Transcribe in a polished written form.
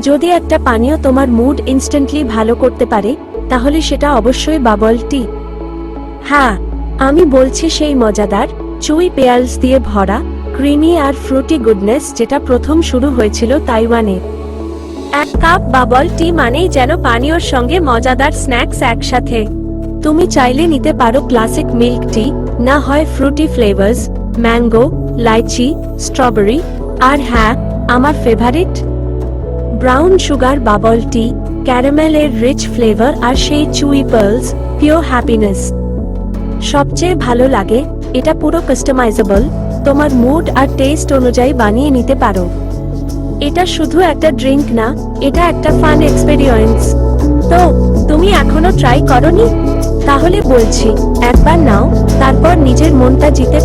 যদি একটা পানীয় তোমার মুড ইনস্ট্যান্টলি ভালো করতে পারে, তাহলে সেটা অবশ্যই বাবল টি। হ্যাঁ, আমি বলছি সেই মজাদার চুই পেয়ার্লস দিয়ে ভরা ক্রিমি আর ফ্রুটি গুডনেস যেটা প্রথম শুরু হয়েছিল তাইওয়ানে। এক কাপ বাবল টি মানেই যেন পানীয়র সঙ্গে মজাদার স্ন্যাক্স একসাথে। তুমি চাইলে নিতে পারো ক্লাসিক মিল্ক টি, না হয় fruity flavours, mango, lychee, strawberry, আর হ্যাঁ, আমার favourite brown sugar bubble tea, ক্যারামেলের রিচ ফ্লেভার আর সেই চুই পার্লস, পিওর হ্যাপিনেস। সবচেয়ে ভালো লাগে এটা পুরো কাস্টমাইজেবল, তোমার মুড আর টেস্ট অনুযায়ী বানিয়ে নিতে পারো। এটা শুধু একটা ড্রিঙ্ক না, এটা একটা ফান এক্সপেরিয়েন্স। তো তুমি এখনো ট্রাই করোনি? তাহলে বলছি, একবার নাও, তারপর নিজের মনটা জিতে